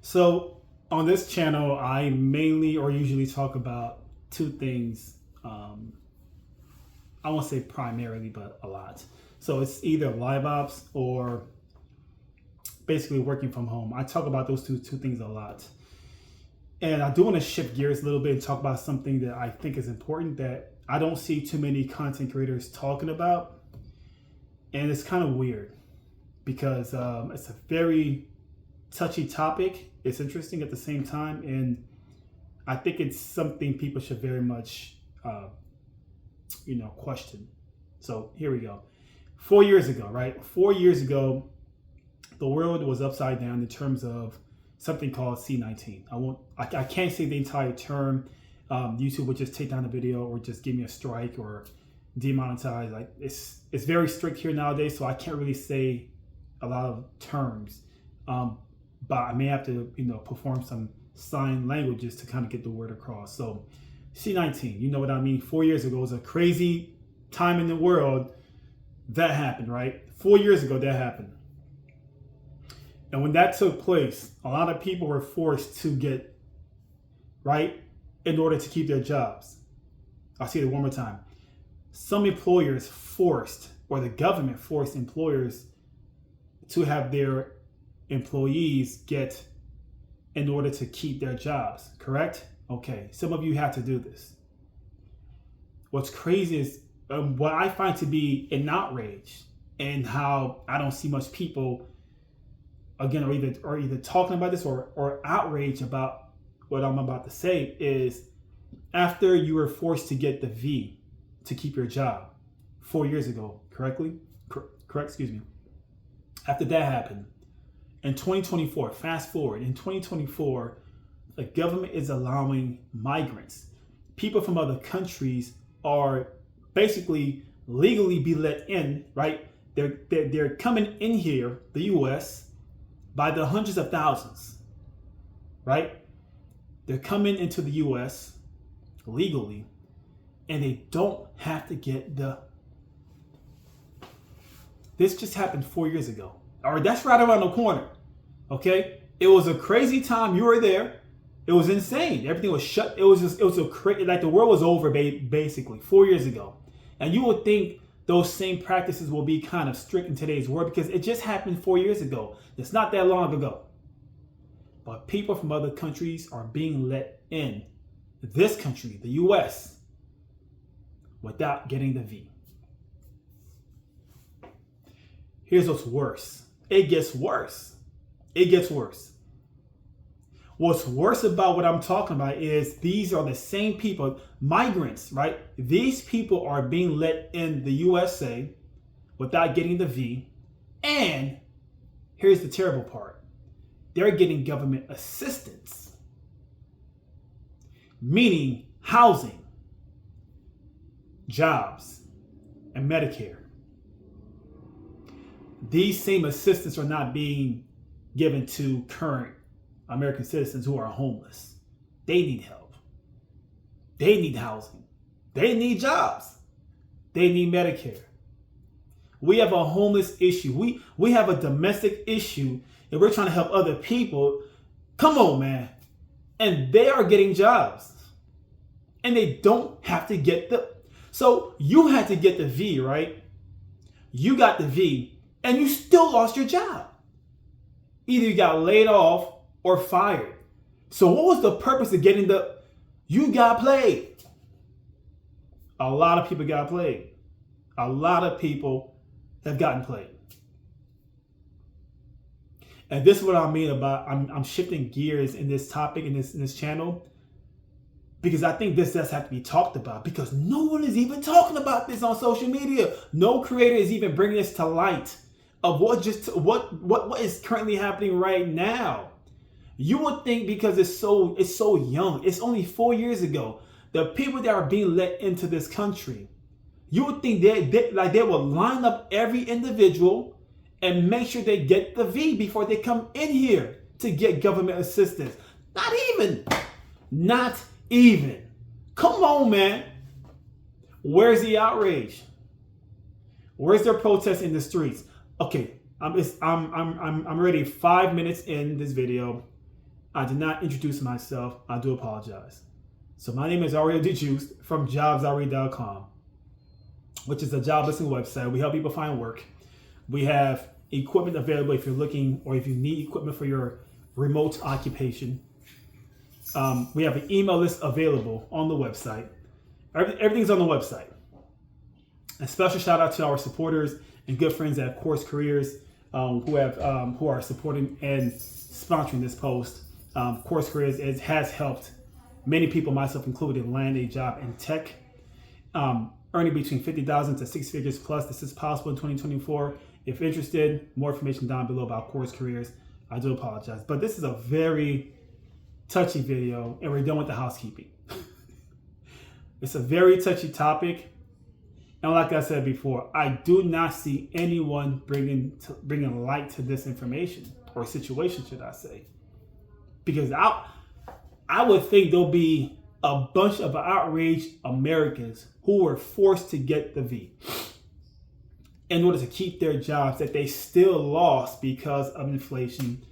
So on this channel, I mainly or usually talk about two things. I won't say primarily, but a lot. So it's either live ops or basically working from home. I talk about those two things a lot. And I do want to shift gears a little bit and talk about something that I think is important that I don't see too many content creators talking about. And it's kind of weird because it's a very touchy topic. It's interesting at the same time. And I think it's something people should very much, question. So here we go. 4 years ago, right? 4 years ago, the world was upside down in terms of something called C-19. I can't say the entire term. YouTube would just take down the video or just give me a strike or demonetize. Like it's very strict here nowadays, so I can't really say a lot of terms. But I may have to, perform some sign languages to kind of get the word across. So C-19, you know what I mean? 4 years ago was a crazy time in the world. That happened, right? 4 years ago, that happened. And when that took place, a lot of people were forced to get, right, in order to keep their jobs. I'll say it one more time. Some employers forced, or the government forced employers to have their employees get in order to keep their jobs, correct? Okay, some of you have to do this. What's crazy is what I find to be an outrage and how I don't see much people again are either talking about this or outraged about what I'm about to say is after you were forced to get the V to keep your job 4 years ago, correct, excuse me. After that happened, in 2024, fast forward, in 2024, the government is allowing migrants, people from other countries are basically legally be let in, right? They're coming in here, the US, by the hundreds of thousands, right? They're coming into the US legally, and they don't have to get this just happened 4 years ago. Or that's right around the corner, okay? It was a crazy time. You were there. It was insane. Everything was shut. It was a crazy, like the world was over basically 4 years ago. And you would think those same practices will be kind of strict in today's world because it just happened 4 years ago. It's not that long ago. But people from other countries are being let in this country, the US, without getting the V. Here's what's worse. It gets worse. It gets worse. What's worse about what I'm talking about is these are the same people, migrants, right? These people are being let in the USA without getting the V. And here's the terrible part. They're getting government assistance, meaning housing, jobs, and Medicare. These same assistance are not being given to current American citizens who are homeless. They need help. They need housing. They need jobs. They need Medicare. We have a homeless issue. We have a domestic issue, and we're trying to help other people. Come on, man. And they are getting jobs. And they don't have to get so you had to get the V, right? You got the V, and you still lost your job. Either you got laid off or fired. So what was the purpose of getting you got played? A lot of people got played. A lot of people have gotten played. And this is what I mean about I'm shifting gears in this topic in this channel because I think this does have to be talked about because no one is even talking about this on social media. No creator is even bringing this to light of what is currently happening right now. You would think because it's so young, it's only 4 years ago, the people that are being let into this country, you would think they would line up every individual and make sure they get the V before they come in here to get government assistance. Not even. Come on, man. Where's the outrage? Where's their protest in the streets? Okay, I'm already 5 minutes in this video, I did not introduce myself. I do apologize. So my name is Ariel DeJuice from jobsari.com, which is a job listing website. We help people find work. We have equipment available if you're looking or if you need equipment for your remote occupation. We have an email list available on the website. Everything's on the website. A special shout out to our supporters and good friends at Course Careers who are supporting and sponsoring this post. Course Careers has helped many people, myself included, land a job in tech, earning between $50,000 to 6 figures plus. This is possible in 2024. If interested, more information down below about Course Careers. I do apologize, but this is a very touchy video, and we're done with the housekeeping. It's a very touchy topic, and like I said before, I do not see anyone bringing light to this information or situation, should I say? Because I would think there'll be a bunch of outraged Americans who were forced to get the V in order to keep their jobs that they still lost because of inflation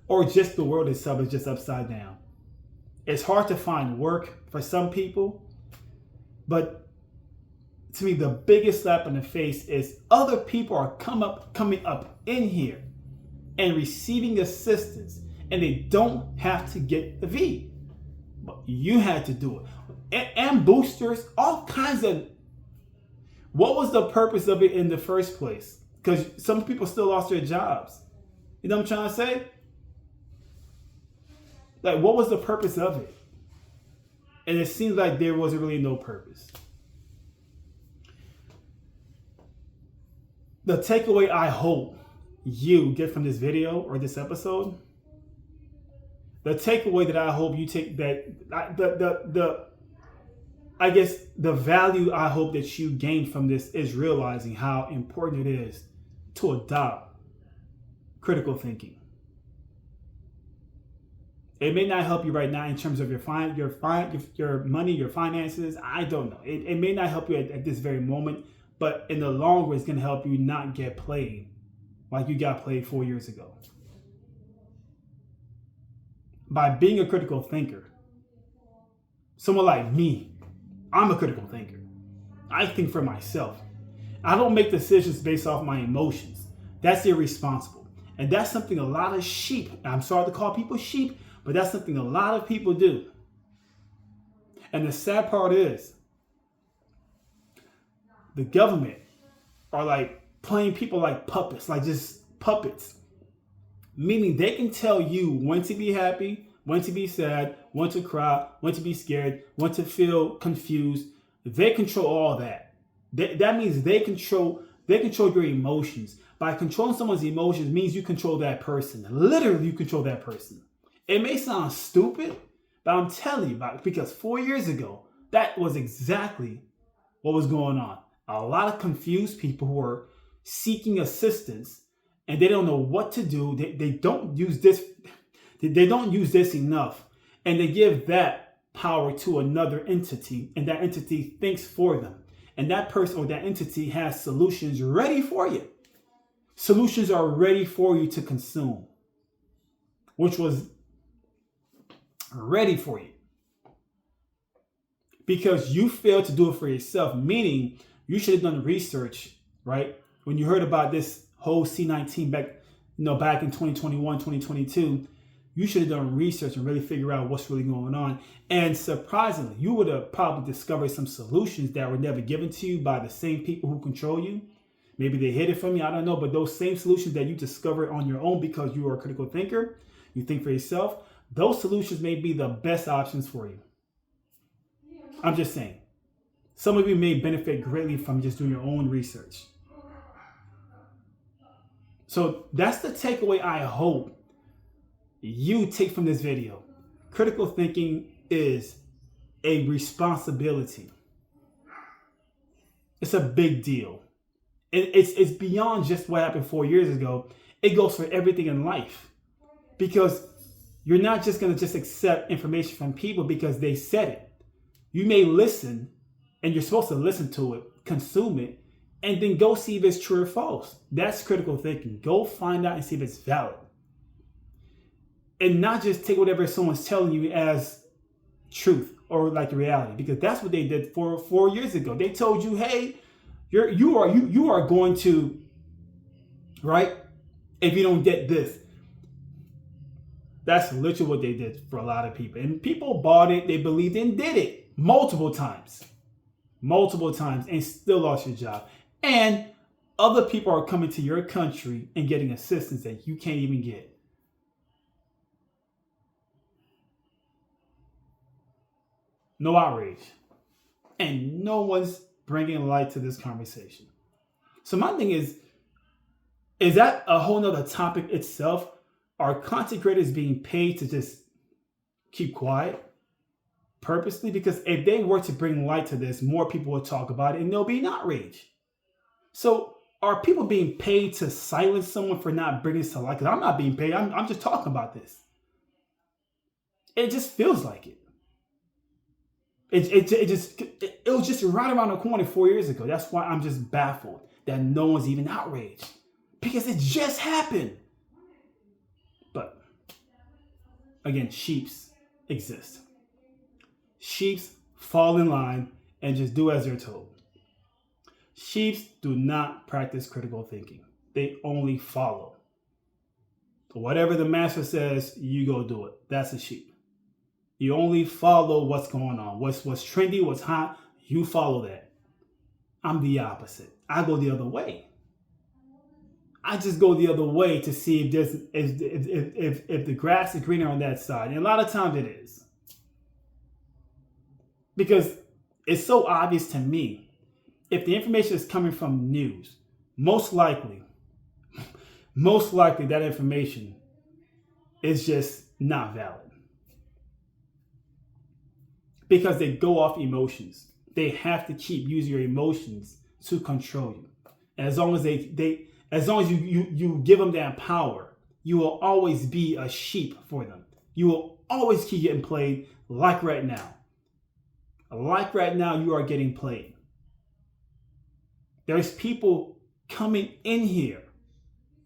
or just the world itself is just upside down. It's hard to find work for some people, but to me, the biggest slap in the face is other people are coming up in here and receiving assistance, and they don't have to get the V. But you had to do it. And boosters, all kinds of. What was the purpose of it in the first place? Because some people still lost their jobs. You know what I'm trying to say? Like, what was the purpose of it? And it seems like there wasn't really no purpose. The takeaway I hope you get from this video or this episode, the takeaway that I hope you take, that I guess the value I hope that you gain from this is realizing how important it is to adopt critical thinking. It may not help you right now in terms of your money, your finances. I don't know. It may not help you at this very moment, but in the long run, it's going to help you not get played like you got played 4 years ago. By being a critical thinker, someone like me, I'm a critical thinker. I think for myself. I don't make decisions based off my emotions. That's irresponsible. And that's something a lot of sheep, I'm sorry to call people sheep, but that's something a lot of people do. And the sad part is, the government are like playing people like puppets, like just puppets. Meaning they can tell you when to be happy, when to be sad, when to cry, when to be scared, when to feel confused. They control all that. That means they control your emotions. By controlling someone's emotions means you control that person. Literally, you control that person. It may sound stupid, but I'm telling you about it because 4 years ago, that was exactly what was going on. A lot of confused people who are seeking assistance and they don't know what to do. They don't use this. They don't use this enough. And they give that power to another entity, and that entity thinks for them. And that person or that entity has solutions ready for you. Solutions are ready for you to consume, which was ready for you. Because you failed to do it for yourself, meaning you should have done research, right? When you heard about this whole C-19 back in 2021, 2022, you should have done research and really figure out what's really going on. And surprisingly, you would have probably discovered some solutions that were never given to you by the same people who control you. Maybe they hid it from you, I don't know. But those same solutions that you discovered on your own because you are a critical thinker, you think for yourself, those solutions may be the best options for you. I'm just saying. Some of you may benefit greatly from just doing your own research. So that's the takeaway I hope you take from this video. Critical thinking is a responsibility. It's a big deal. It's beyond just what happened 4 years ago. It goes for everything in life. Because you're not just going to just accept information from people because they said it. You may listen, and you're supposed to listen to it, consume it, and then go see if it's true or false. That's critical thinking. Go find out and see if it's valid. and not just take whatever someone's telling you as truth or like reality, because that's what they did 4 years ago. They told you, hey, you are going to, right, if you don't get this. That's literally what they did for a lot of people. And people bought it, they believed it, and did it multiple times, and still lost your job. And other people are coming to your country and getting assistance that you can't even get. No outrage. And no one's bringing light to this conversation. So my thing is that a whole nother topic itself? Are content creators being paid to just keep quiet purposely? Because if they were to bring light to this, more people will talk about it and there'll be an outrage. So are people being paid to silence someone for not bringing this to light? Because I'm not being paid. I'm just talking about this. It just feels like it. It was just right around the corner 4 years ago. That's why I'm just baffled that no one's even outraged. Because it just happened. But again, sheeps exist. Sheeps fall in line and just do as they're told. Sheeps do not practice critical thinking. They only follow. Whatever the master says, you go do it. That's a sheep. You only follow what's going on. What's trendy, what's hot, you follow that. I'm the opposite. I go the other way. I just go the other way to see if the grass is greener on that side. And a lot of times it is. Because it's so obvious to me. If the information is coming from news, most likely that information is just not valid. Because they go off emotions. They have to keep using your emotions to control you. And as long as as long as you give them that power, you will always be a sheep for them. You will always keep getting played like right now. Like right now, you are getting played. There's people coming in here,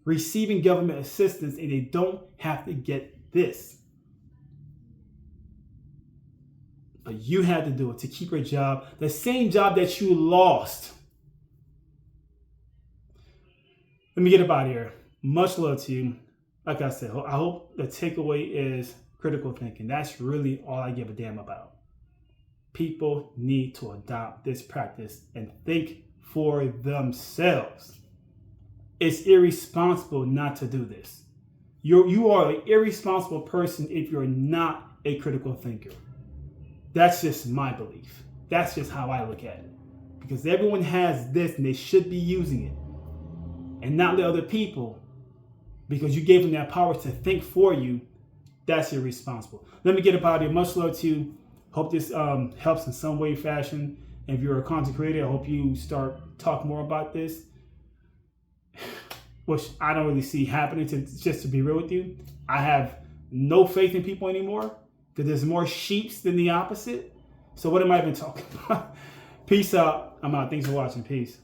receiving government assistance, and they don't have to get this. But you had to do it to keep your job, the same job that you lost. Let me get up out of here. Much love to you. Like I said, I hope the takeaway is critical thinking. That's really all I give a damn about. People need to adopt this practice and think for themselves. It's irresponsible not to do this. You are an irresponsible person if you're not a critical thinker. That's just my belief. That's just how I look at it. Because everyone has this and they should be using it. And not the other people, because you gave them that power to think for you, that's irresponsible. Let me get up out of here. Much love to you. Hope this helps in some way, fashion. And if you're a content creator, I hope you start talking more about this, which I don't really see happening. Just to be real with you, I have no faith in people anymore because there's more sheeps than the opposite. So what am I even talking about? Peace out. I'm out. Thanks for watching. Peace.